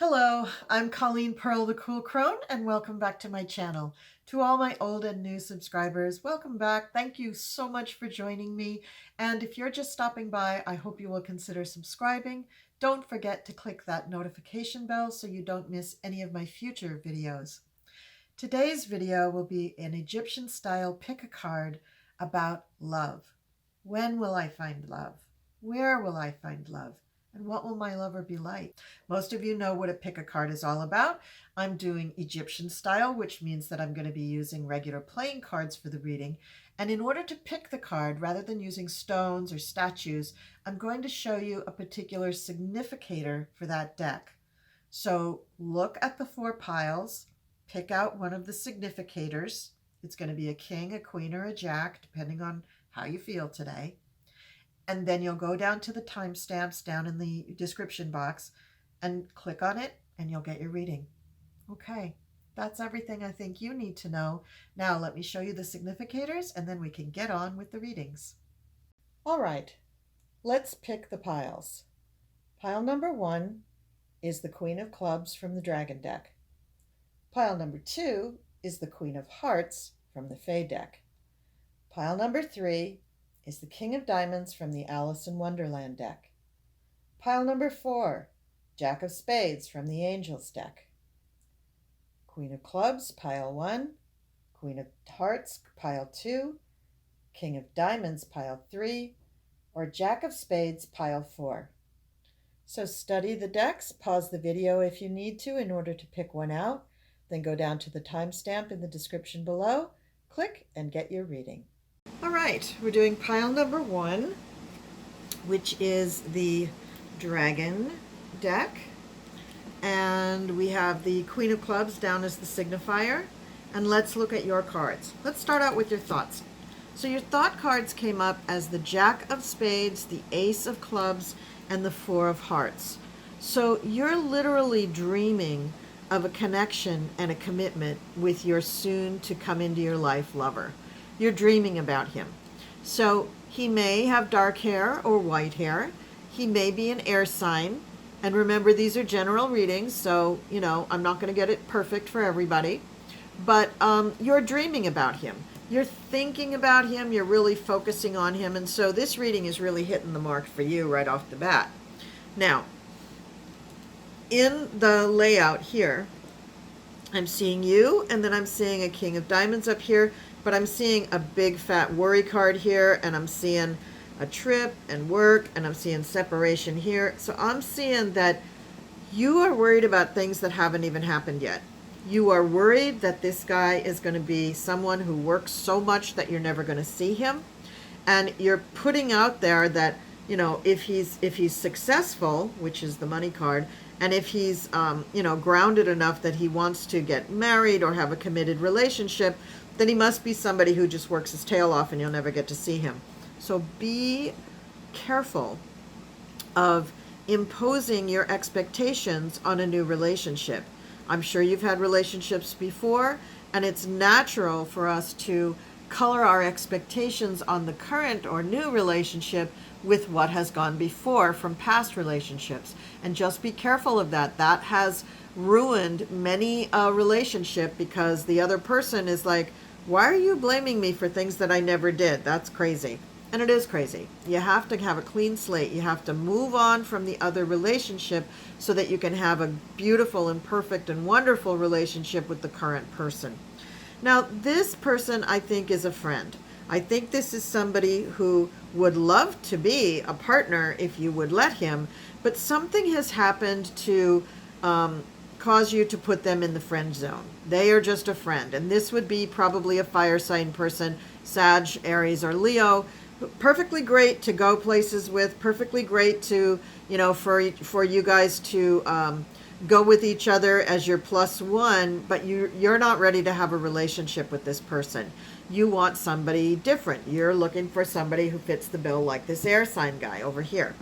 Hello, I'm Colleen Pearl, the Cool Crone, and welcome back to my channel. To all my old and new subscribers, welcome back. Thank you so much for joining me. And if you're just stopping by, I hope you will consider subscribing. Don't forget to click that notification bell so you don't miss any of my future videos. Today's video will be an Egyptian style pick a card about love. When will I find love? Where will I find love? And what will my lover be like? Most of you know what a pick a card is all about. I'm doing Egyptian style, which means that I'm going to be using regular playing cards for the reading. And in order to pick the card, rather than using stones or statues, I'm going to show you a particular significator for that deck. So look at the 4 piles, pick out one of the significators. It's going to be a king, a queen, or a jack, depending on how you feel today. And then you'll go down to the timestamps down in the description box and click on it and you'll get your reading. Okay, that's everything I think you need to know. Now let me show you the significators and then we can get on with the readings. All right, let's pick the piles. Pile number 1 is the Queen of Clubs from the Dragon deck. Pile number 2 is the Queen of Hearts from the Fae deck. Pile number 3 is the King of Diamonds from the Alice in Wonderland deck. Pile number 4, Jack of Spades from the Angels deck. Queen of Clubs, pile 1, Queen of Hearts, pile 2, King of Diamonds, pile 3, or Jack of Spades, pile 4. So study the decks, pause the video if you need to in order to pick one out, then go down to the timestamp in the description below, click and get your reading. All right, we're doing pile number 1, which is the Dragon deck. And we have the Queen of Clubs down as the signifier. And let's look at your cards. Let's start out with your thoughts. So your thought cards came up as the Jack of Spades, the Ace of Clubs, and the 4 of Hearts. So you're literally dreaming of a connection and a commitment with your soon to come into your life lover. You're dreaming about him. So he may have dark hair or white hair. He may be an air sign. And remember, these are general readings, so, I'm not going to get it perfect for everybody. But you're dreaming about him. You're thinking about him. You're really focusing on him. And so this reading is really hitting the mark for you right off the bat. Now, in the layout here, I'm seeing you, and then I'm seeing a King of Diamonds up here. But I'm seeing a big fat worry card here, and I'm seeing a trip and work, and I'm seeing separation here. So I'm seeing that you are worried about things that haven't even happened yet. You are worried that this guy is going to be someone who works so much that you're never going to see him. And you're putting out there that, if he's successful, which is the money card, and if he's, grounded enough that he wants to get married or have a committed relationship, then he must be somebody who just works his tail off and you'll never get to see him. So be careful of imposing your expectations on a new relationship. I'm sure you've had relationships before, and it's natural for us to color our expectations on the current or new relationship with what has gone before from past relationships. And just be careful of that. That has ruined many a relationship because the other person is like, why are you blaming me for things that I never did? That's crazy. And it is crazy. You have to have a clean slate. You have to move on from the other relationship so that you can have a beautiful and perfect and wonderful relationship with the current person. Now, this person, I think, is a friend. I think this is somebody who would love to be a partner if you would let him, but something has happened to cause you to put them in the friend zone. They are just a friend, and this would be probably a fire sign person, Sag, Aries, or Leo. Perfectly great to go places with, perfectly great to, for you guys to go with each other as your +1, but you're not ready to have a relationship with this person. You want somebody different. You're looking for somebody who fits the bill, like this air sign guy over here.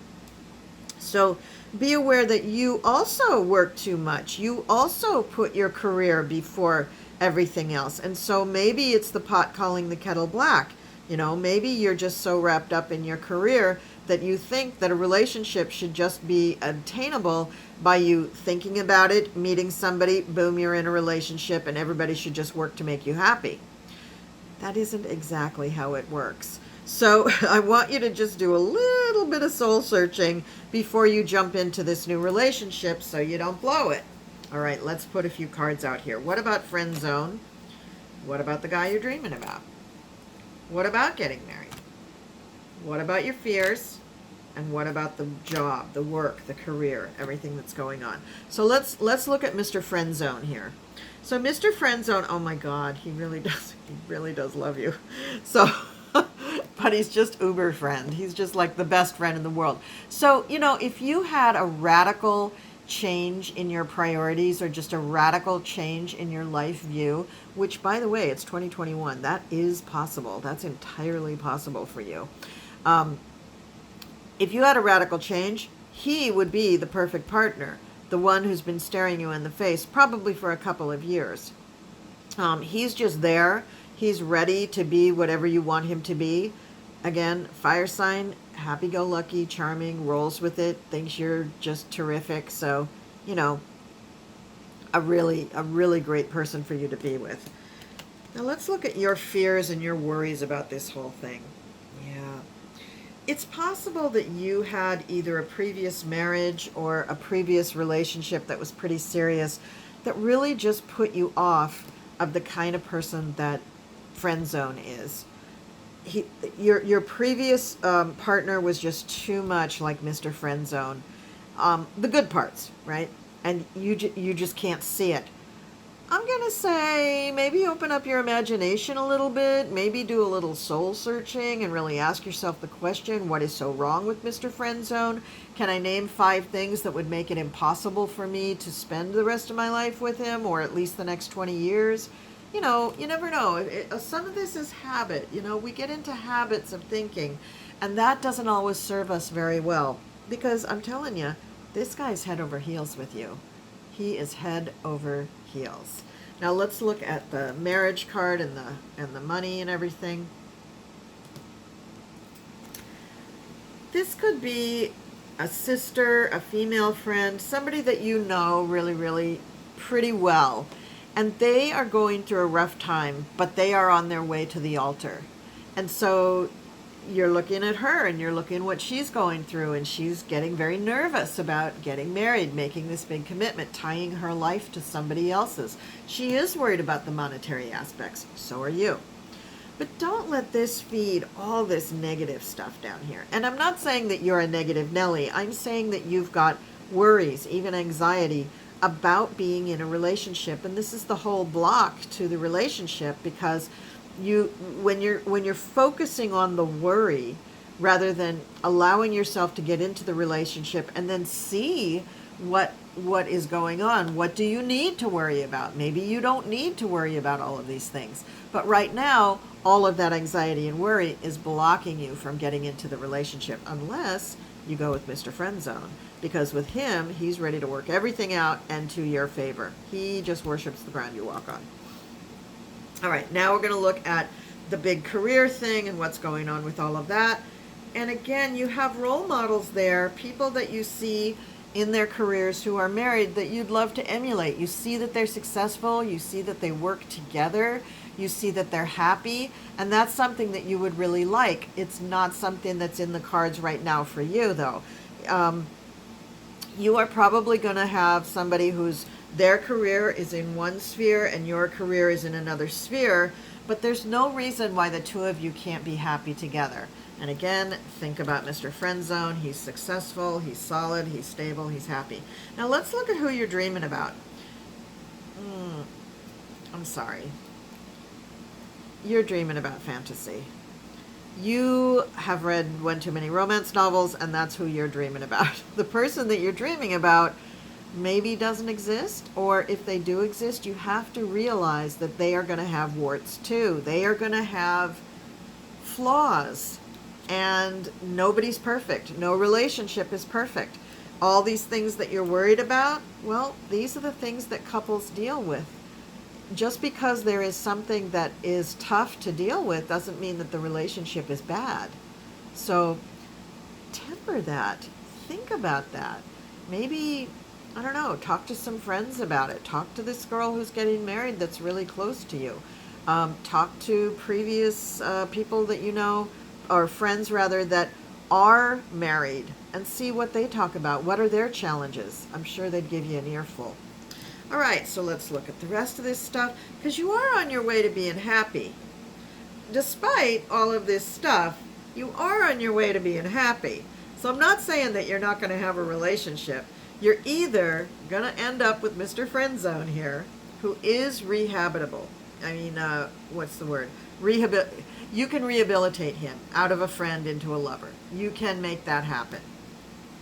So be aware that you also work too much. You also put your career before everything else. And so maybe it's the pot calling the kettle black. Maybe you're just so wrapped up in your career that you think that a relationship should just be obtainable by you thinking about it, meeting somebody, boom, you're in a relationship, and everybody should just work to make you happy. That isn't exactly how it works. So I want you to just do a little bit of soul searching before you jump into this new relationship so you don't blow it. All right, let's put a few cards out here. What about friend zone? What about the guy you're dreaming about? What about getting married? What about your fears? And what about the job, the work, the career, everything that's going on? So let's look at Mr. Friend Zone here. So Mr. Friend Zone, oh my God, he really does love you. So, but he's just uber friend. He's just like the best friend in the world. So, you know, if you had a radical change in your priorities or just a radical change in your life view, which by the way, it's 2021, that is possible. That's entirely possible for you. If you had a radical change, he would be the perfect partner, the one who's been staring you in the face, probably for a couple of years. He's just there. He's ready to be whatever you want him to be. Again, fire sign, happy-go-lucky, charming, rolls with it, thinks you're just terrific. So, you know, a really great person for you to be with. Now let's look at your fears and your worries about this whole thing. Yeah. It's possible that you had either a previous marriage or a previous relationship that was pretty serious that really just put you off of the kind of person that friend zone is. Your previous partner was just too much like Mr. Friend Zone. The good parts, right? And you just can't see it. I'm going to say maybe open up your imagination a little bit, maybe do a little soul searching and really ask yourself the question, what is so wrong with Mr. Friend Zone? Can I name 5 things that would make it impossible for me to spend the rest of my life with him, or at least the next 20 years? You know, you never know. Some of this is habit. You know, we get into habits of thinking, and that doesn't always serve us very well, because I'm telling you, this guy's head over heels with you. He is head over heels. Now let's look at the marriage card and the money and everything. This could be a sister, a female friend, somebody that you know really pretty well, and they are going through a rough time, but they are on their way to the altar. And so you're looking at her and you're looking what she's going through, and she's getting very nervous about getting married, making this big commitment, tying her life to somebody else's. She is worried about the monetary aspects. So are you. But don't let this feed all this negative stuff down here. And I'm not saying that you're a negative Nelly. I'm saying that you've got worries, even anxiety about being in a relationship. And this is the whole block to the relationship, because when you're focusing on the worry rather than allowing yourself to get into the relationship and then see what is going on. What do you need to worry about? Maybe you don't need to worry about all of these things. But right now, all of that anxiety and worry is blocking you from getting into the relationship, unless you go with Mr. Friend Zone. Because with him, he's ready to work everything out and to your favor. He just worships the ground you walk on. All right, now we're going to look at the big career thing and what's going on with all of that. And again, you have role models there, people that you see in their careers who are married that you'd love to emulate. You see that they're successful, you see that they work together, you see that they're happy, and that's something that you would really like. It's not something that's in the cards right now for you, though. You are probably going to have somebody whose their career is in one sphere and your career is in another sphere, but there's no reason why the two of you can't be happy together. And again, think about Mr. Friend Zone. He's successful, he's solid, he's stable, he's happy. Now let's look at who you're dreaming about. I'm sorry. You're dreaming about fantasy. You have read one too many romance novels, and that's who you're dreaming about. The person that you're dreaming about maybe doesn't exist, or if they do exist, you have to realize that they are going to have warts too. They are going to have flaws, and nobody's perfect. No relationship is perfect. All these things that you're worried about, well, these are the things that couples deal with. Just because there is something that is tough to deal with doesn't mean that the relationship is bad. So temper that. Think about that. Maybe, I don't know, talk to some friends about it. Talk to this girl who's getting married that's really close to you. Talk to previous people that you know, or friends rather, that are married, and see what they talk about. What are their challenges? I'm sure they'd give you an earful. All right, so let's look at the rest of this stuff, because you are on your way to being happy. Despite all of this stuff, you are on your way to being happy. So I'm not saying that you're not going to have a relationship. You're either going to end up with Mr. Friendzone here, who is rehabitable. I mean, what's the word? You can rehabilitate him out of a friend into a lover. You can make that happen.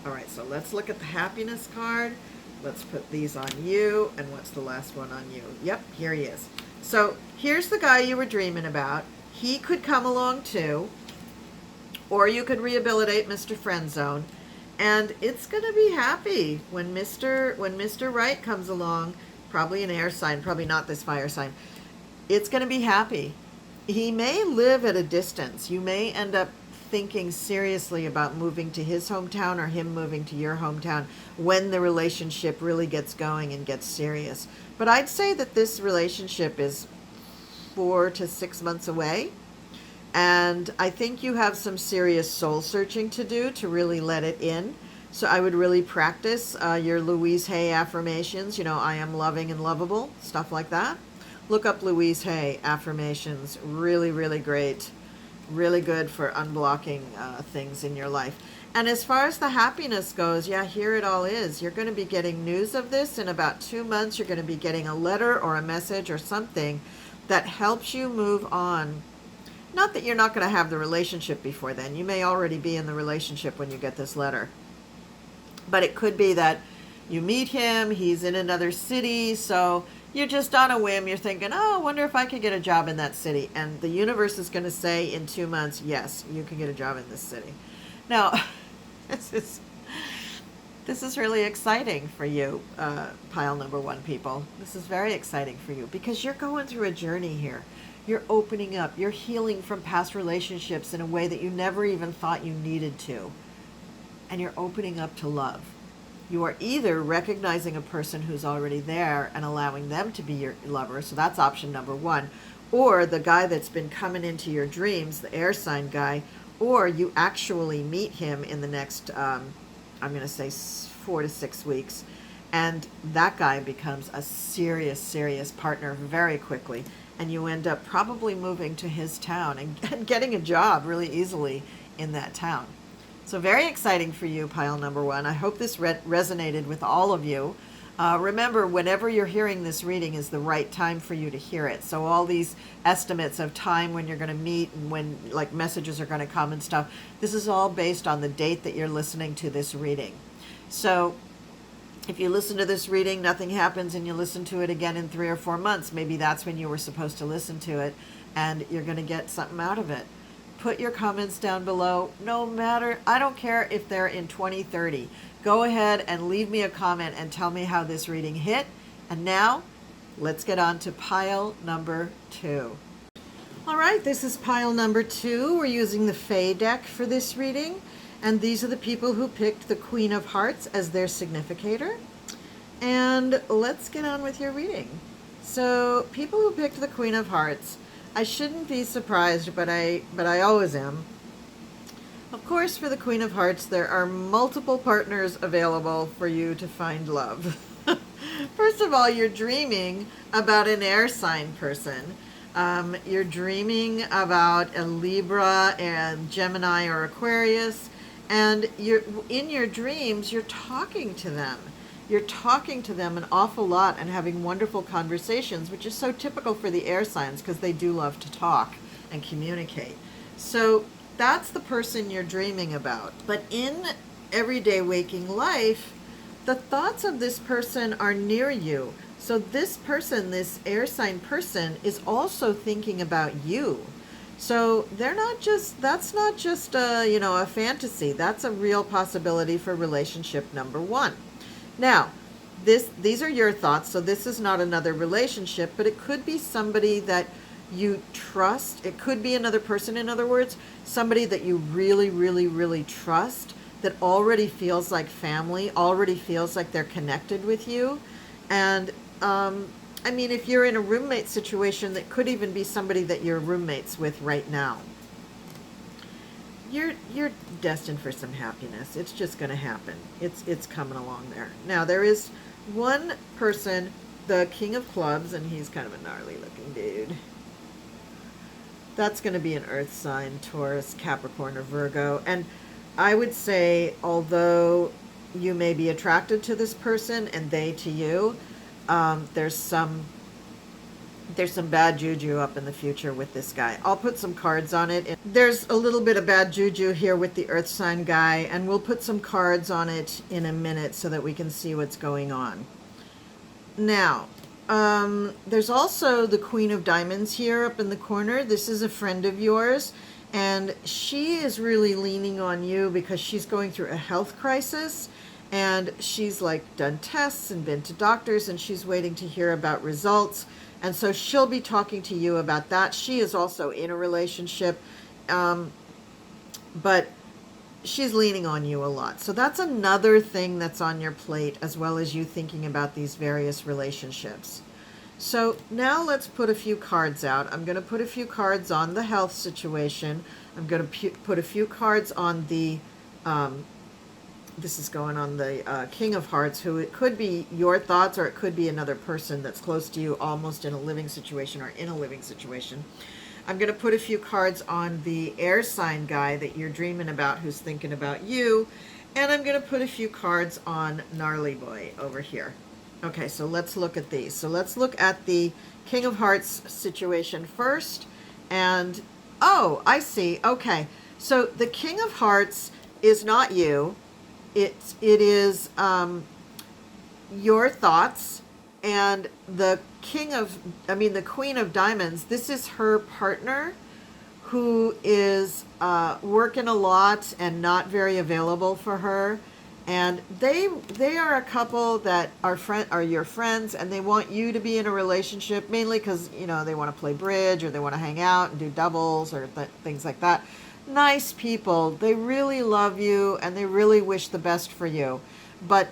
All right, so let's look at the happiness card. Let's put these on you. And what's the last one on you? Yep, here he is. So here's the guy you were dreaming about. He could come along too. Or you could rehabilitate Mr. Friendzone. And it's going to be happy when Mr. Right comes along. Probably an air sign, probably not this fire sign. It's going to be happy. He may live at a distance. You may end up thinking seriously about moving to his hometown or him moving to your hometown when the relationship really gets going and gets serious. But I'd say that this relationship is 4 to 6 months away. And I think you have some serious soul searching to do to really let it in. So I would really practice your Louise Hay affirmations. You know, I am loving and lovable, stuff like that. Look up Louise Hay affirmations. Really, really great. Really good for unblocking things in your life. And as far as the happiness goes, yeah, here it all is. You're going to be getting news of this in about 2 months. You're going to be getting a letter or a message or something that helps you move on. Not that you're not going to have the relationship before then. You may already be in the relationship when you get this letter. But it could be that you meet him, he's in another city, so you're just on a whim. You're thinking, oh, I wonder if I could get a job in that city. And the universe is going to say in 2 months, yes, you can get a job in this city. Now, this is really exciting for you, pile number 1 people. This is very exciting for you because you're going through a journey here. You're opening up. You're healing from past relationships in a way that you never even thought you needed to. And you're opening up to love. You are either recognizing a person who's already there and allowing them to be your lover, so that's option number 1, or the guy that's been coming into your dreams, the air sign guy, or you actually meet him in the next, I'm going to say 4 to 6 weeks, and that guy becomes a serious, serious partner very quickly, and you end up probably moving to his town and getting a job really easily in that town. So very exciting for you, pile number 1. I hope this resonated with all of you. Remember, whenever you're hearing this reading is the right time for you to hear it. So all these estimates of time when you're going to meet and when like messages are going to come and stuff, this is all based on the date that you're listening to this reading. So if you listen to this reading, nothing happens, and you listen to it again in 3 or 4 months, maybe that's when you were supposed to listen to it, and you're going to get something out of it. Put your comments down below. No matter, I don't care if they're in 2030. Go ahead and leave me a comment and tell me how this reading hit. And now, let's get on to pile number 2. All right, this is pile number 2. We're using the Fae deck for this reading. And these are the people who picked the Queen of Hearts as their significator. And let's get on with your reading. So, people who picked the Queen of Hearts, I shouldn't be surprised, but I always am. Of course, for the Queen of Hearts, there are multiple partners available for you to find love. First of all, you're dreaming about an air sign person. You're dreaming about a Libra and Gemini or Aquarius, and in your dreams, you're talking to them. You're talking to them an awful lot and having wonderful conversations, which is so typical for the air signs because they do love to talk and communicate. So that's the person you're dreaming about. But in everyday waking life, the thoughts of this person are near you. So this person, this air sign person, is also thinking about you. So that's not just a fantasy. That's a real possibility for relationship number 1. Now, these are your thoughts, so this is not another relationship, but it could be somebody that you trust. It could be another person, in other words, somebody that you really, really, really trust, that already feels like family, already feels like they're connected with you. And I mean, if you're in a roommate situation, that could even be somebody that you're roommates with right now. You're destined for some happiness. It's just going to happen. It's coming along there. Now there is one person, the King of Clubs, and he's kind of a gnarly looking dude. That's going to be an earth sign, Taurus, Capricorn, or Virgo. And I would say, although you may be attracted to this person and they to you, there's some bad juju up in the future with this guy. I'll put some cards on it. There's a little bit of bad juju here with the earth sign guy, and we'll put some cards on it in a minute so that we can see what's going on. Now, there's also the Queen of Diamonds here up in the corner. This is a friend of yours, and she is really leaning on you because she's going through a health crisis, and she's like done tests and been to doctors, and she's waiting to hear about results. And so she'll be talking to you about that. She is also in a relationship, but she's leaning on you a lot. So that's another thing that's on your plate, as well as you thinking about these various relationships. So now let's put a few cards out. I'm going to put a few cards on the health situation. I'm going to put a few cards on the, this is going on the King of Hearts, who it could be your thoughts, or it could be another person that's close to you, almost in a living situation or in a living situation. I'm going to put a few cards on the air sign guy that you're dreaming about, who's thinking about you. And I'm going to put a few cards on Gnarly Boy over here. Okay, so let's look at these. So let's look at the King of Hearts situation first. And, oh, I see. Okay, so the King of Hearts is not you. It is your thoughts. And the the Queen of Diamonds, this is her partner, who is working a lot and not very available for her. And they are a couple that are your friends, and they want you to be in a relationship, mainly because, you know, they want to play bridge, or they want to hang out and do doubles, or things like that. Nice people. They really love you, and they really wish the best for you. But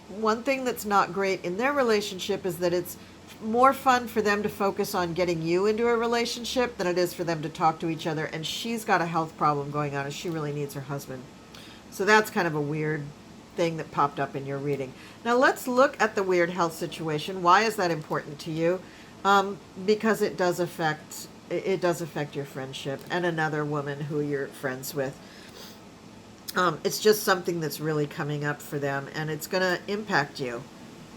one thing that's not great in their relationship is that it's more fun for them to focus on getting you into a relationship than it is for them to talk to each other. And she's got a health problem going on, and she really needs her husband. So that's kind of a weird thing that popped up in your reading. Now let's look at the weird health situation. Why is that important to you? Because it does affect your friendship and another woman who you're friends with. It's just something that's really coming up for them, and it's going to impact you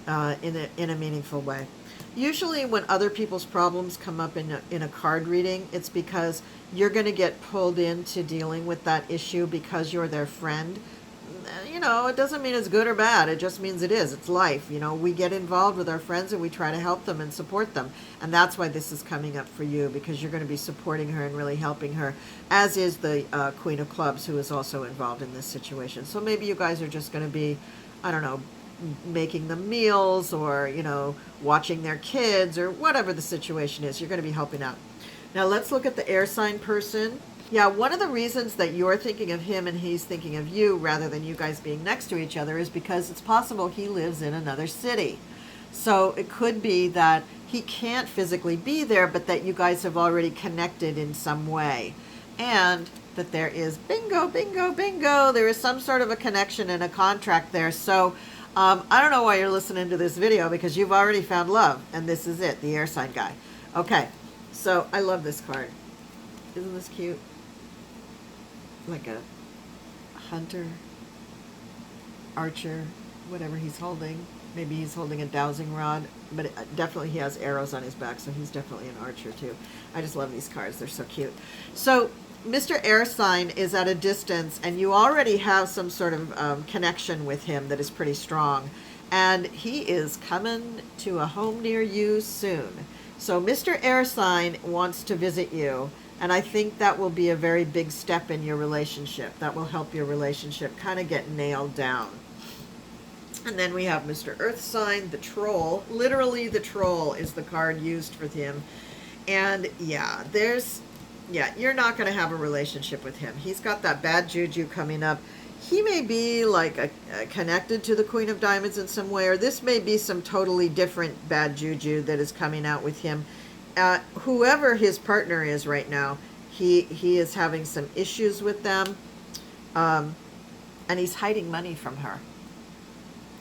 in a meaningful way. Usually when other people's problems come up in a card reading, it's because you're going to get pulled into dealing with that issue because you're their friend. You know, it doesn't mean it's good or bad. It just means it is. It's life. You know, we get involved with our friends and we try to help them and support them. And that's why this is coming up for you, because you're going to be supporting her and really helping her, as is the Queen of Clubs, who is also involved in this situation. So maybe you guys are just going to be, I don't know, making them meals, or, you know, watching their kids, or whatever the situation is. You're going to be helping out. Now let's look at the air sign person. Yeah, one of the reasons that you're thinking of him and he's thinking of you, rather than you guys being next to each other, is because it's possible he lives in another city. So it could be that he can't physically be there, but that you guys have already connected in some way. And that there is, bingo, bingo, bingo, there is some sort of a connection and a contract there. So I don't know why you're listening to this video, because you've already found love, and this is it, the air sign guy. Okay, so I love this card. Isn't this cute? Like a hunter, archer, whatever he's holding. Maybe he's holding a dowsing rod, but definitely he has arrows on his back, so he's definitely an archer too. I just love these cards. They're so cute. So Mr. Air Sign is at a distance, and you already have some sort of connection with him that is pretty strong, and he is coming to a home near you soon. So Mr. Air Sign wants to visit you, and I think that will be a very big step in your relationship. That will help your relationship kind of get nailed down. And then we have Mr. Earth Sign, the Troll. Literally, the Troll is the card used for him. And yeah, you're not going to have a relationship with him. He's got that bad juju coming up. he may be like connected to the Queen of Diamonds in some way, or this may be some totally different bad juju that is coming out with him. Whoever his partner is right now, he is having some issues with them, and he's hiding money from her.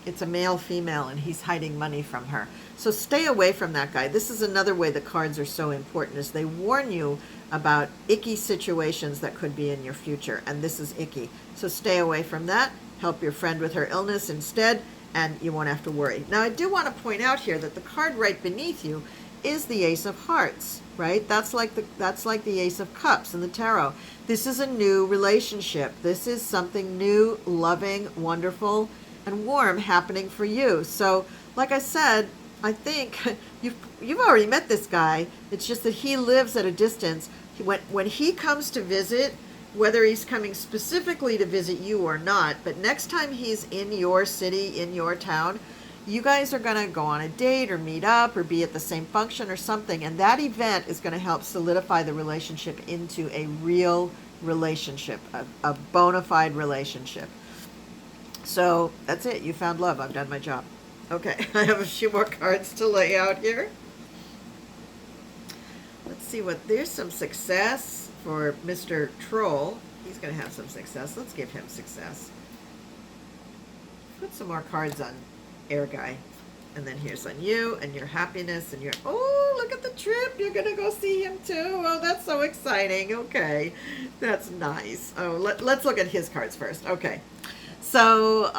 It's a male, female, and he's hiding money from her. So stay away from that guy. This is another way the cards are so important, is they warn you about icky situations that could be in your future, and this is icky. So stay away from that. Help your friend with her illness instead, and you won't have to worry. Now, I do want to point out here that the card right beneath you is the Ace of Hearts, right? That's like the Ace of Cups in the tarot. This is a new relationship. This is something new, loving, wonderful, and warm happening for you. So, like I said, I think you've already met this guy. It's just that he lives at a distance. When he comes to visit, whether he's coming specifically to visit you or not, but next time he's in your city, in your town, you guys are going to go on a date or meet up or be at the same function or something, and that event is going to help solidify the relationship into a real relationship, a bona fide relationship. So that's it. You found love. I've done my job. Okay, I have a few more cards to lay out here. Let's see there's some success for Mr. Troll. He's going to have some success. Let's give him success. Put some more cards on Air Guy. And then here's on you and your happiness and your, oh, look at the trip. You're going to go see him too. Oh, that's so exciting. Okay, that's nice. Oh, let's look at his cards first. Okay. So,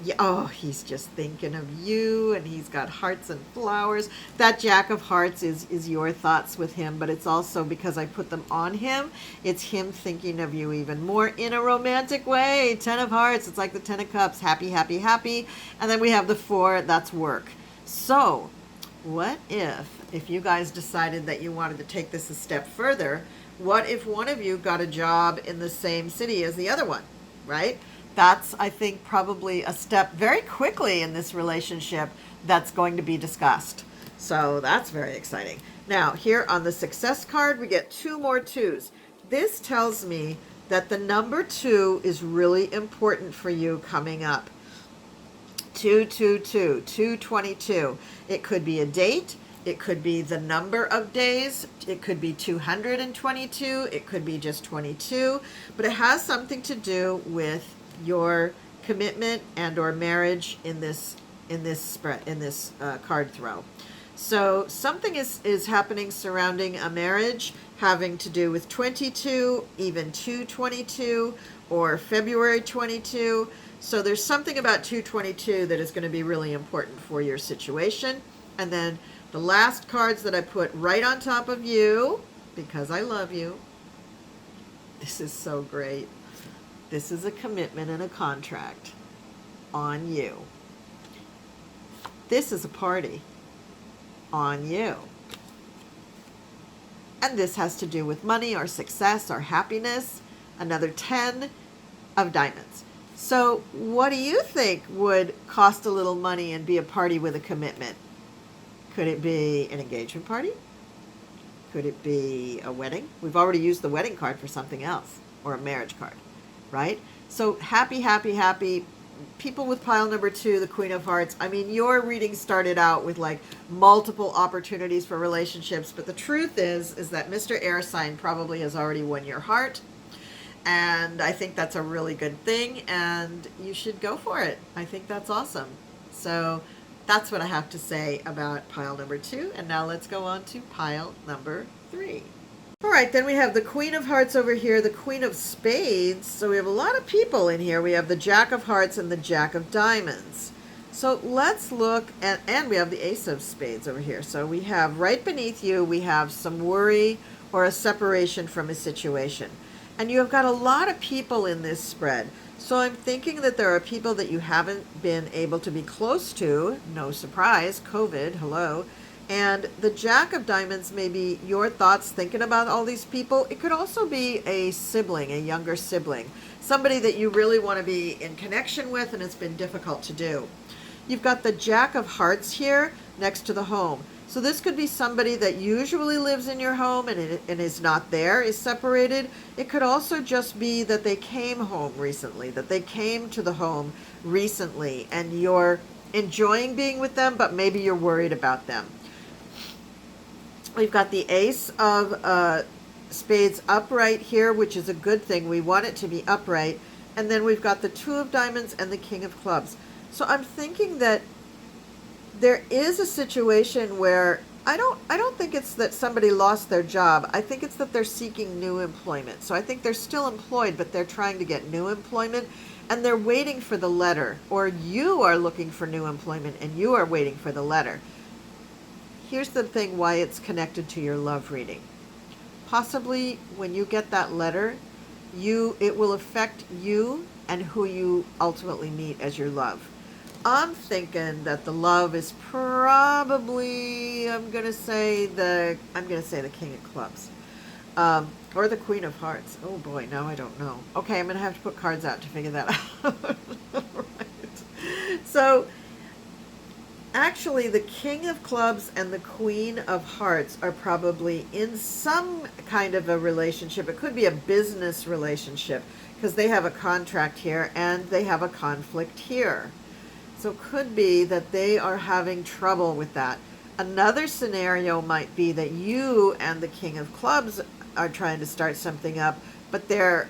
yeah, oh, he's just thinking of you, and he's got hearts and flowers. That Jack of Hearts is your thoughts with him, but it's also because I put them on him. It's him thinking of you even more in a romantic way. 10 of Hearts, it's like the 10 of Cups, happy, happy, happy. And then we have the 4, that's work. So, what if you guys decided that you wanted to take this a step further, what if one of you got a job in the same city as the other one, right? That's, I think, probably a step very quickly in this relationship that's going to be discussed. So that's very exciting. Now, here on the success card, we get 2 more 2s. This tells me that the number 2 is really important for you coming up. 222, 222. It could be a date. It could be the number of days. It could be 222. It could be just 22. But it has something to do with your commitment and or marriage in this card throw. So something is happening surrounding a marriage having to do with 22, even 222, or February 22. So there's something about 222 that is going to be really important for your situation. And then the last cards that I put right on top of you, because I love you. This is so great. This is a commitment and a contract on you. This is a party on you. And this has to do with money or success or happiness. Another 10 of diamonds. So what do you think would cost a little money and be a party with a commitment? Could it be an engagement party? Could it be a wedding? We've already used the wedding card for something else, or a marriage card. Right? So happy, happy, happy. People with pile number 2, the Queen of Hearts. I mean, your reading started out with like multiple opportunities for relationships, but the truth is that Mr. Air Sign probably has already won your heart. And I think that's a really good thing, and you should go for it. I think that's awesome. So that's what I have to say about pile number 2. And now let's go on to pile number 3. All right, then we have the Queen of Hearts over here, the Queen of Spades. So we have a lot of people in here. We have the Jack of Hearts and the Jack of Diamonds. So let's look at, and we have the Ace of Spades over here. So we have right beneath you, we have some worry or a separation from a situation. And you have got a lot of people in this spread. So I'm thinking that there are people that you haven't been able to be close to. No surprise, COVID, hello. And the Jack of Diamonds may be your thoughts thinking about all these people. It could also be a sibling, a younger sibling, somebody that you really want to be in connection with, and it's been difficult to do. You've got the Jack of Hearts here next to the home. So this could be somebody that usually lives in your home and is not there, is separated. It could also just be that they came home recently, that they came to the home recently, and you're enjoying being with them, but maybe you're worried about them. We've got the Ace of Spades upright here, which is a good thing. We want it to be upright. And then we've got the Two of Diamonds and the King of Clubs. So I'm thinking that there is a situation where I don't think it's that somebody lost their job. I think it's that they're seeking new employment. So I think they're still employed, but they're trying to get new employment, and they're waiting for the letter. Or you are looking for new employment and you are waiting for the letter. Here's the thing why it's connected to your love reading. Possibly when you get that letter, it will affect you and who you ultimately meet as your love. I'm thinking that the love is probably, I'm gonna say the King of Clubs, or the Queen of Hearts. Oh boy, now I don't know. Okay, I'm gonna have to put cards out to figure that out. Right. So actually, the King of Clubs and the Queen of Hearts are probably in some kind of a relationship. It could be a business relationship because they have a contract here and they have a conflict here. So it could be that they are having trouble with that. Another scenario might be that you and the King of Clubs are trying to start something up, but the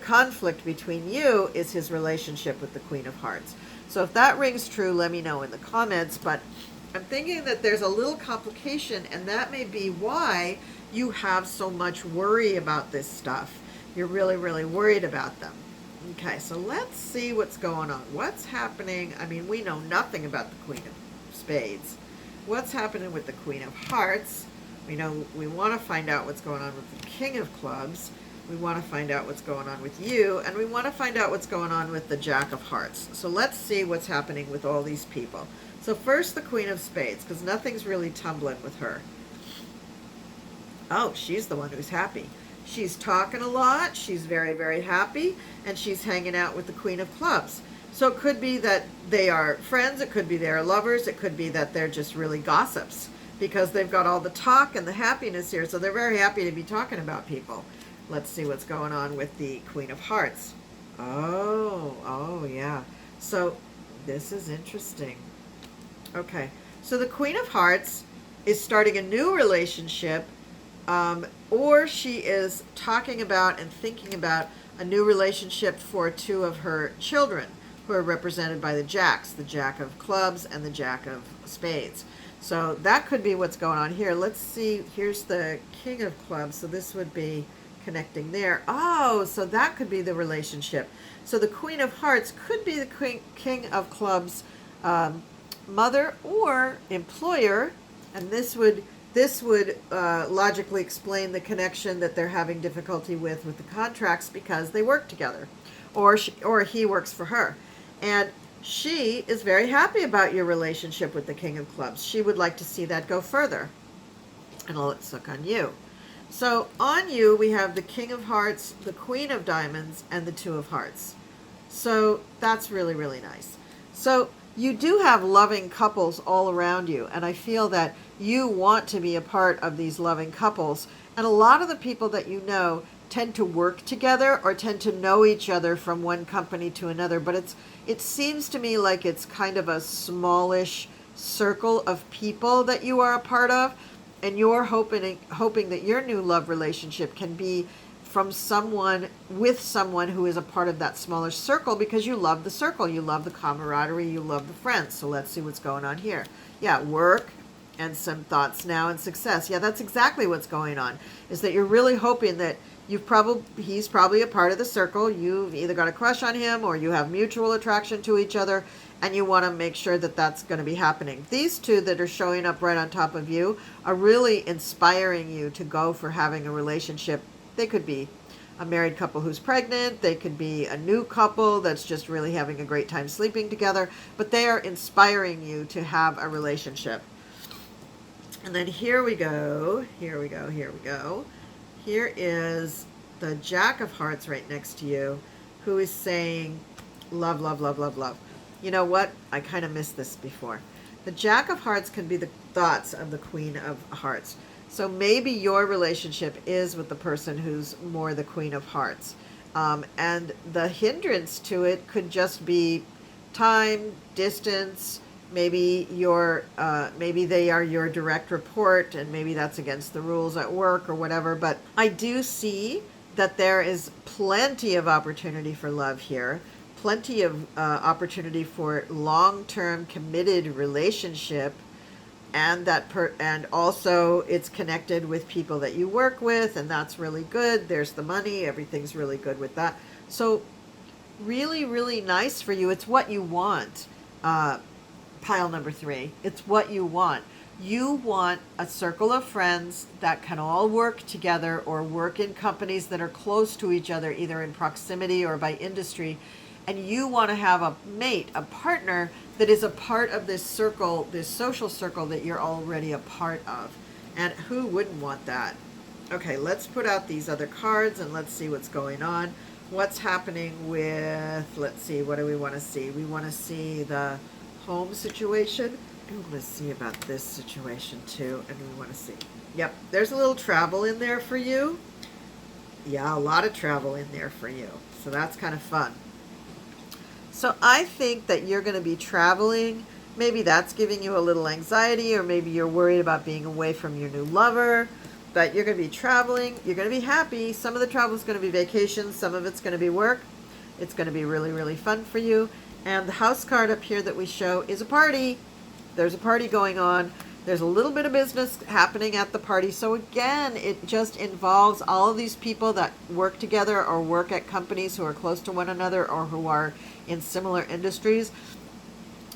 conflict between you is his relationship with the Queen of Hearts. So if that rings true, let me know in the comments. But I'm thinking that there's a little complication, and that may be why you have so much worry about this stuff. You're really, really worried about them. Okay, so let's see what's going on. What's happening? I mean, we know nothing about the Queen of Spades. What's happening with the Queen of Hearts? We know we want to find out what's going on with the King of Clubs. We want to find out what's going on with you, and we want to find out what's going on with the Jack of Hearts. So let's see what's happening with all these people. So first, the Queen of Spades, because nothing's really tumbling with her. Oh, she's the one who's happy. She's talking a lot, she's very, very happy, and she's hanging out with the Queen of Clubs. So it could be that they are friends, it could be they are lovers, it could be that they're just really gossips, because they've got all the talk and the happiness here, so they're very happy to be talking about people. Let's see what's going on with the Queen of Hearts. Oh, yeah. So this is interesting. Okay, so the Queen of Hearts is starting a new relationship, or she is talking about and thinking about a new relationship for two of her children, who are represented by the Jacks, the Jack of Clubs and the Jack of Spades. So that could be what's going on here. Let's see. Here's the King of Clubs, so this would be connecting there. Oh, so that could be the relationship. So the Queen of Hearts could be the King of Clubs mother or employer, and this would logically explain the connection that they're having difficulty with the contracts, because they work together, or he works for her, and she is very happy about your relationship with the King of Clubs. She would like to see that go further. And let's look on you. So on you, we have the King of Hearts, the Queen of Diamonds, and the Two of Hearts. So that's really, really nice. So you do have loving couples all around you, and I feel that you want to be a part of these loving couples. And a lot of the people that you know tend to work together or tend to know each other from one company to another, but it seems to me like it's kind of a smallish circle of people that you are a part of. And you're hoping that your new love relationship can be from someone, with someone who is a part of that smaller circle, because you love the circle, you love the camaraderie, you love the friends. So let's see what's going on here. Yeah, work and some thoughts now and success. Yeah, that's exactly what's going on, is that you're really hoping that he's probably a part of the circle. You've either got a crush on him or you have mutual attraction to each other, and you want to make sure that that's going to be happening. These two that are showing up right on top of you are really inspiring you to go for having a relationship. They could be a married couple who's pregnant. They could be a new couple that's just really having a great time sleeping together. But they are inspiring you to have a relationship. And then here we go. Here we go. Here we go. Here is the Jack of Hearts right next to you, who is saying, love, love, love, love, love. You know what? I kind of missed this before. The Jack of Hearts can be the thoughts of the Queen of Hearts. So maybe your relationship is with the person who's more the Queen of Hearts. And the hindrance to it could just be time, distance. Maybe maybe they are your direct report, and maybe that's against the rules at work or whatever. But I do see that there is plenty of opportunity for love here, plenty of opportunity for long-term committed relationship, and and also it's connected with people that you work with, and that's really good. There's the money, everything's really good with that. So really, really nice for you. It's what you want. Pile number 3. It's what you want. You want a circle of friends that can all work together or work in companies that are close to each other, either in proximity or by industry. And you want to have a mate, a partner that is a part of this circle, this social circle that you're already a part of. And who wouldn't want that? Okay, let's put out these other cards and let's see what's going on. What's happening with, let's see, what do we want to see? We want to see the home situation. We want to see about this situation too. And we want to see, yep, there's a little travel in there for you. Yeah, a lot of travel in there for you. So that's kind of fun. So I think that you're going to be traveling. Maybe that's giving you a little anxiety, or maybe you're worried about being away from your new lover. But you're going to be traveling. You're going to be happy. Some of the travel is going to be vacation. Some of it's going to be work. It's going to be really, really fun for you. And the house card up here that we show is a party. There's a party going on. There's a little bit of business happening at the party. So again, it just involves all of these people that work together or work at companies who are close to one another or who are in similar industries.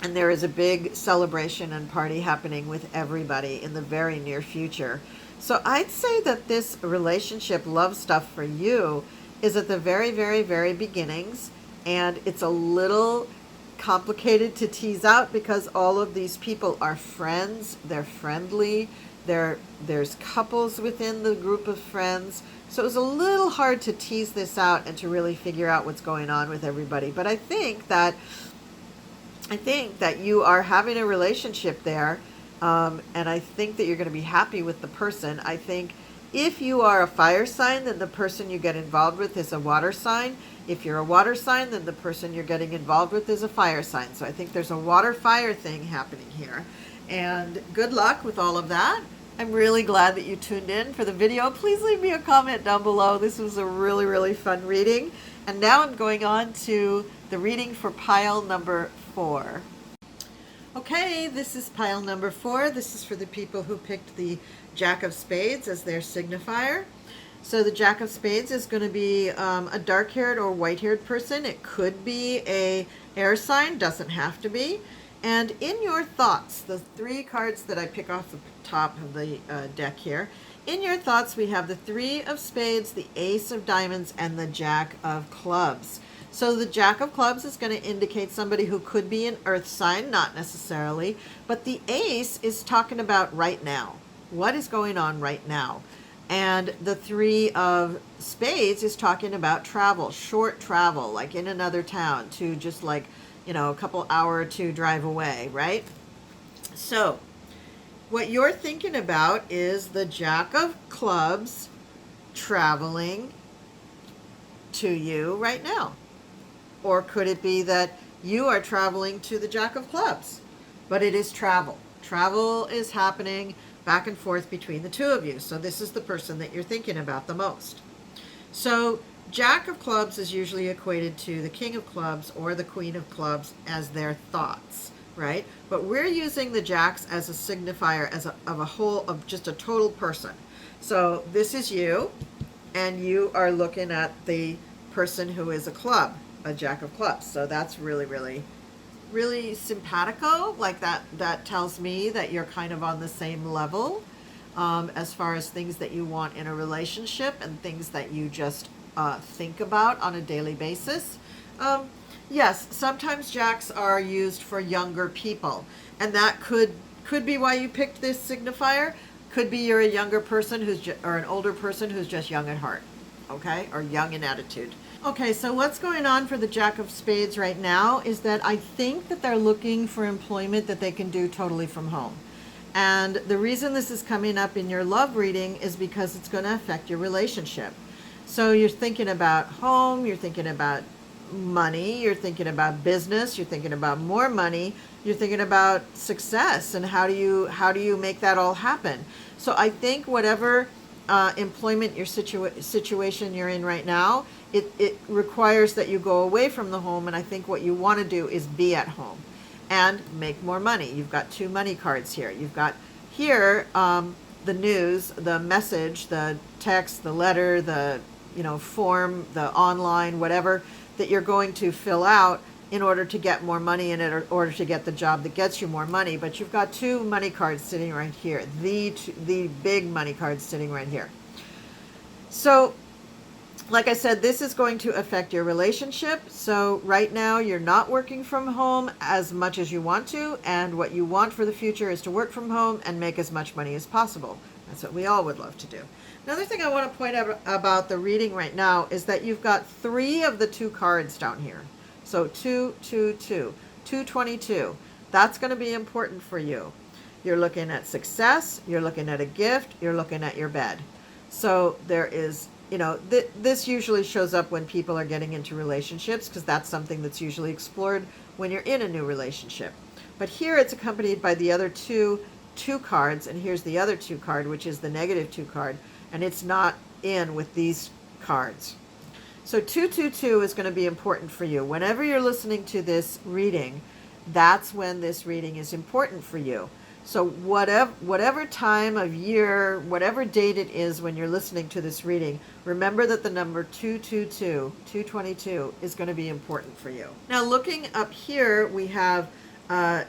And there is a big celebration and party happening with everybody in the very near future. So I'd say that this relationship love stuff for you is at the very, very, very beginnings. And it's a little complicated to tease out because all of these people are friends. They're friendly. There's couples within the group of friends. So it was a little hard to tease this out and to really figure out what's going on with everybody. But I think that you are having a relationship there. And I think that you're going to be happy with the person. I think if you are a fire sign, then the person you get involved with is a water sign. If you're a water sign, then the person you're getting involved with is a fire sign. So I think there's a water-fire thing happening here. And good luck with all of that. I'm really glad that you tuned in for the video. Please leave me a comment down below. This was a really, really fun reading. And now I'm going on to the reading for pile number 4. Okay, this is pile number 4. This is for the people who picked the Jack of Spades as their signifier. So the Jack of Spades is going to be a dark-haired or white-haired person. It could be a air sign, doesn't have to be. And in your thoughts, the 3 cards that I pick off the top of the deck here, in your thoughts we have the 3 of Spades, the Ace of Diamonds, and the Jack of Clubs. So the Jack of Clubs is going to indicate somebody who could be an earth sign, not necessarily, but the Ace is talking about right now. What is going on right now? And the 3 of Spades is talking about travel, short travel, like in another town to just like, you know, a couple hour or 2 drive away, right? So what you're thinking about is the Jack of Clubs traveling to you right now. Or could it be that you are traveling to the Jack of Clubs? But it is travel. Travel is happening back and forth between the 2 of you. So this is the person that you're thinking about the most. So Jack of Clubs is usually equated to the King of Clubs or the Queen of Clubs as their thoughts, right? But we're using the Jacks as a signifier of a whole, of just a total person. So this is you, and you are looking at the person who is a club, a Jack of Clubs. So that's really, really, really simpatico. Like that tells me that you're kind of on the same level as far as things that you want in a relationship and things that you just think about on a daily basis. Yes, sometimes Jacks are used for younger people, and that could be why you picked this signifier. Could be you're a younger person or an older person who's just young at heart, okay, or young in attitude. Okay, so what's going on for the Jack of Spades right now is that I think that they're looking for employment that they can do totally from home. And the reason this is coming up in your love reading is because it's going to affect your relationship. So you're thinking about home, you're thinking about money, you're thinking about business, you're thinking about more money, you're thinking about success, and how do you make that all happen? So I think whatever employment your situation you're in right now, it requires that you go away from the home, and I think what you want to do is be at home and make more money. You've got two money cards here. You've got here the news, the message, the text, the letter, the form, the online, whatever that you're going to fill out in order to get more money in it, or in order to get the job that gets you more money. But you've got two money cards sitting right here, the big money cards sitting right here. So like I said, this is going to affect your relationship. So right now you're not working from home as much as you want to, and what you want for the future is to work from home and make as much money as possible. That's what we all would love to do. Another thing I want to point out about the reading right now is that you've got three of the two cards down here. So 2, 2, 2, 222. That's going to be important for you. You're looking at success, you're looking at a gift, you're looking at your bed. So there is, this usually shows up when people are getting into relationships, because that's something that's usually explored when you're in a new relationship. But here it's accompanied by the other two cards, and here's the other 2 card, which is the -2 card, and it's not in with these cards. So 222 is going to be important for you. Whenever you're listening to this reading, that's when this reading is important for you. So whatever time of year, whatever date it is when you're listening to this reading, remember that the number 222 is going to be important for you. Now looking up here, we have the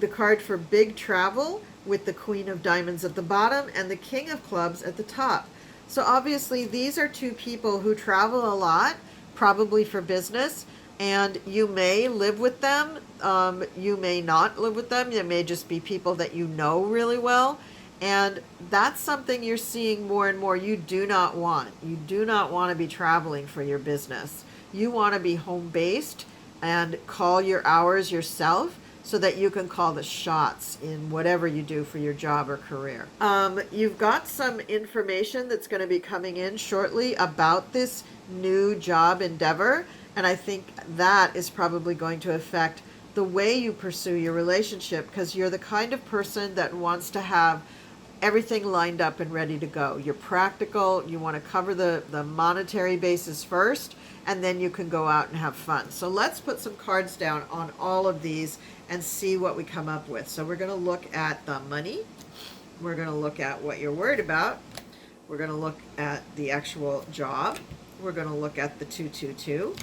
card for big travel with the Queen of Diamonds at the bottom and the King of Clubs at the top. So obviously these are two people who travel a lot, probably for business, and you may live with them. You may not live with them. They may just be people that you know really well. And that's something you're seeing more and more. You do not want. You do not want to be traveling for your business. You want to be home-based and call your hours yourself, so that you can call the shots in whatever you do for your job or career. You've got some information that's going to be coming in shortly about this new job endeavor, and I think that is probably going to affect the way you pursue your relationship, because you're the kind of person that wants to have everything lined up and ready to go. You're practical. You want to cover the monetary basis first, and then you can go out and have fun. So let's put some cards down on all of these and see what we come up with. So we're going to look at the money. We're going to look at what you're worried about. We're going to look at the actual job. We're going to look at the 222.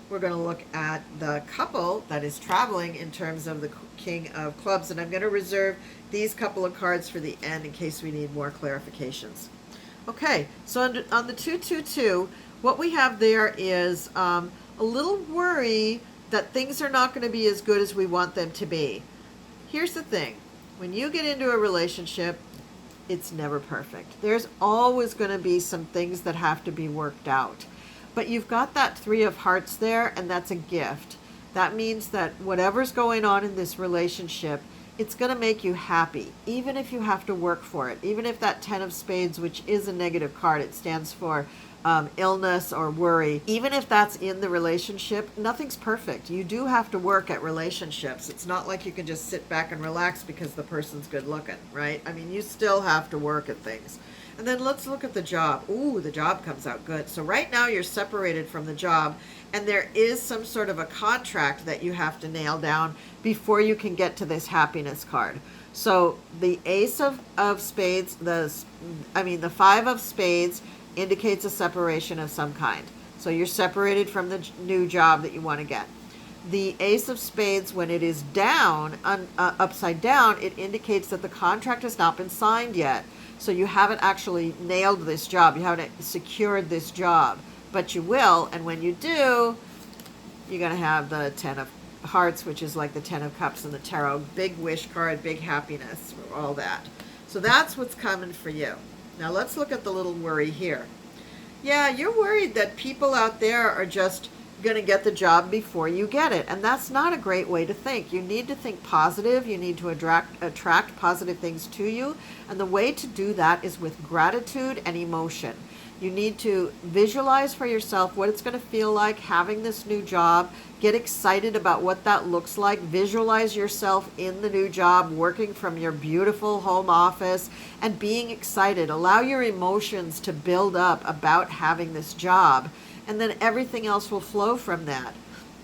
We're going to look at the couple that is traveling in terms of the King of Clubs. And I'm going to reserve these couple of cards for the end in case we need more clarifications. Okay, so on the 222, what we have there is a little worry that things are not going to be as good as we want them to be. Here's the thing. When you get into a relationship, it's never perfect. There's always going to be some things that have to be worked out. But you've got that 3 of Hearts there, and that's a gift. That means that whatever's going on in this relationship, it's going to make you happy, even if you have to work for it. Even if that 10 of Spades, which is a negative card, it stands for illness or worry. Even if that's in the relationship, nothing's perfect. You do have to work at relationships. It's not like you can just sit back and relax because the person's good looking, right? I mean, you still have to work at things. And then let's look at the job. Ooh, the job comes out good. So right now you're separated from the job, and there is some sort of a contract that you have to nail down before you can get to this happiness card. So the Ace of Spades, the 5 of Spades indicates a separation of some kind. So you're separated from the new job that you want to get. The Ace of Spades, when it is down, upside down, it indicates that the contract has not been signed yet. So you haven't actually nailed this job. You haven't secured this job, but you will. And when you do, you're going to have the 10 of Hearts, which is like the 10 of Cups in the tarot. Big wish card, big happiness, all that. So that's what's coming for you. Now let's look at the little worry here. Yeah, you're worried that people out there are just going to get the job before you get it. And that's not a great way to think. You need to think positive. You need to attract positive things to you. And the way to do that is with gratitude and emotion. You need to visualize for yourself what it's going to feel like having this new job. Get excited about what that looks like. Visualize yourself in the new job, working from your beautiful home office and being excited. Allow your emotions to build up about having this job, and then everything else will flow from that.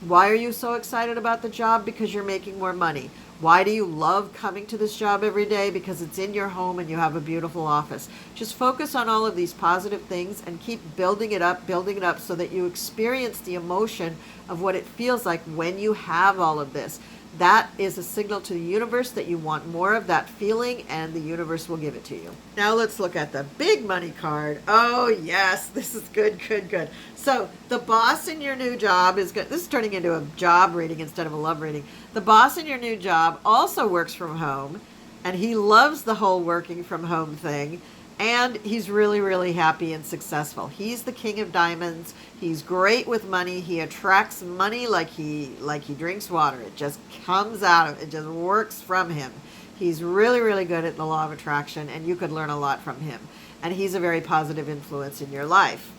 Why are you so excited about the job? Because you're making more money. Why do you love coming to this job every day? Because it's in your home and you have a beautiful office. Just focus on all of these positive things and keep building it up so that you experience the emotion of what it feels like when you have all of this. That is a signal to the universe that you want more of that feeling, and the universe will give it to you. Now let's look at the big money card. Oh yes, this is good, good, good. So the boss in your new job is good. This is turning into a job reading instead of a love reading. The boss in your new job also works from home, and he loves the whole working from home thing. And he's really, really happy and successful. He's the king of diamonds. He's great with money. He attracts money like he drinks water. It just comes out of it, just works from him. He's really, really good at the law of attraction, and you could learn a lot from him. And he's a very positive influence in your life,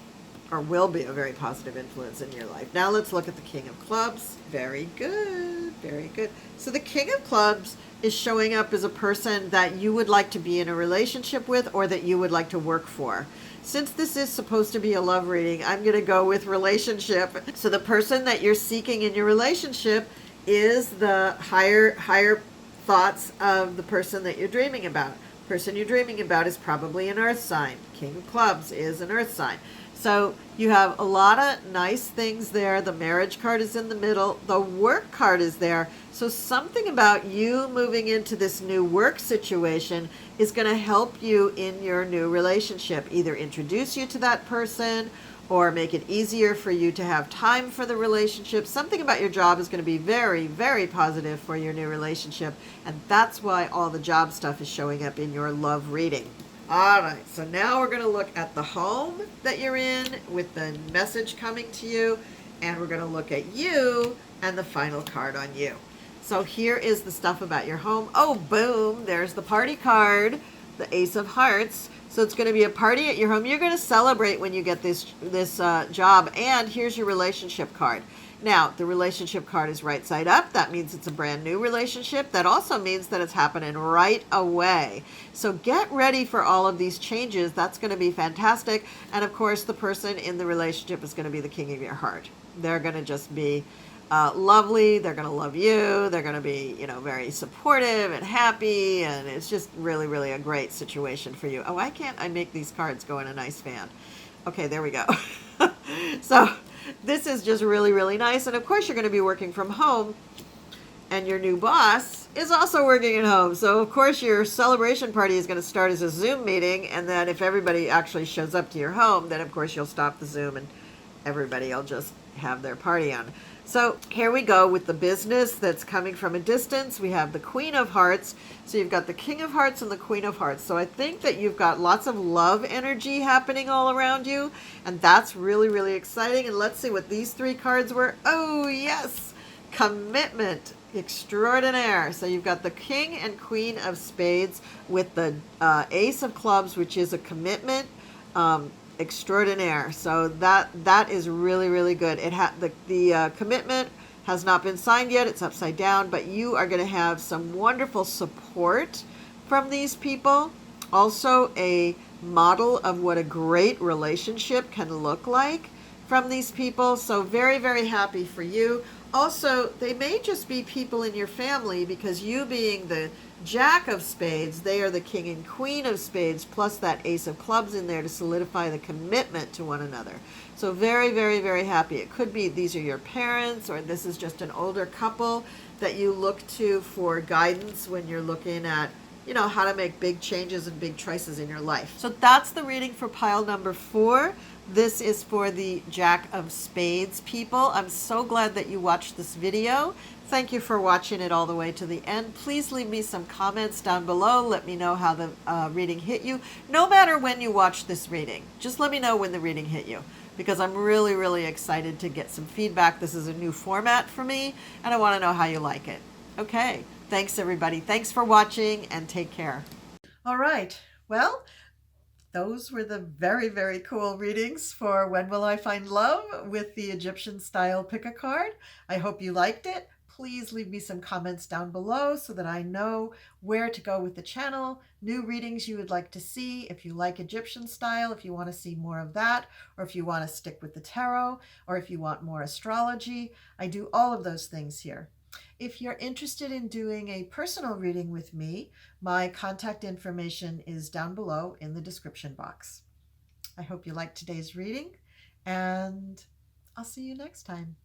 or will be a very positive influence in your life. Now let's look at the King of Clubs. Very good, very good. So the King of Clubs is showing up as a person that you would like to be in a relationship with, or that you would like to work for. Since this is supposed to be a love reading, I'm going to go with relationship. So the person that you're seeking in your relationship is the higher thoughts of the person that you're dreaming about. The person you're dreaming about is probably an earth sign. King of Clubs is an earth sign. So you have a lot of nice things there. The marriage card is in the middle. The work card is there. So something about you moving into this new work situation is going to help you in your new relationship. Either introduce you to that person or make it easier for you to have time for the relationship. Something about your job is going to be very, very positive for your new relationship. And that's why all the job stuff is showing up in your love reading. All right, so now we're going to look at the home that you're in with the message coming to you, and we're going to look at you and the final card on you. So here is the stuff about your home. Oh, boom, there's the party card, the Ace of Hearts. So it's going to be a party at your home. You're going to celebrate when you get this job, and here's your relationship card. Now, the relationship card is right side up. That means it's a brand new relationship. That also means that it's happening right away. So get ready for all of these changes. That's going to be fantastic. And of course, the person in the relationship is going to be the king of your heart. They're going to just be lovely. They're going to love you. They're going to be, very supportive and happy. And it's just really, really a great situation for you. Oh, why can't I make these cards go in a nice fan? Okay, there we go. So this is just really, really nice. And of course, you're going to be working from home, and your new boss is also working at home. So of course, your celebration party is going to start as a Zoom meeting. And then if everybody actually shows up to your home, then of course, you'll stop the Zoom and everybody will just have their party on. So here we go with the business that's coming from a distance. We have the Queen of Hearts. So you've got the King of Hearts and the Queen of Hearts. So I think that you've got lots of love energy happening all around you. And that's really, really exciting. And let's see what these three cards were. Oh, yes. Commitment extraordinaire. So you've got the King and Queen of Spades with the Ace of Clubs, which is a commitment extraordinaire. So that is really, really good. It the commitment has not been signed yet. It's upside down, but you are going to have some wonderful support from these people. Also a model of what a great relationship can look like from these people. So very, very happy for you. Also, they may just be people in your family, because you being the Jack of Spades, they are the King and Queen of Spades, plus that Ace of Clubs in there to solidify the commitment to one another. So very, very, very happy. It could be these are your parents, or this is just an older couple that you look to for guidance when you're looking at, how to make big changes and big choices in your life. So that's the reading for pile number 4. This is for the Jack of Spades people. I'm so glad that you watched this video. Thank you for watching it all the way to the end. Please leave me some comments down below. Let me know how the reading hit you. No matter when you watch this reading, just let me know when the reading hit you, because I'm really, really excited to get some feedback. This is a new format for me, and I want to know how you like it. Okay, thanks everybody. Thanks for watching, and take care. All right, well, those were the very, very cool readings for When Will I Find Love with the Egyptian style pick-a-card. I hope you liked it. Please leave me some comments down below so that I know where to go with the channel, new readings you would like to see, if you like Egyptian style, if you want to see more of that, or if you want to stick with the tarot, or if you want more astrology. I do all of those things here. If you're interested in doing a personal reading with me, my contact information is down below in the description box. I hope you liked today's reading, and I'll see you next time.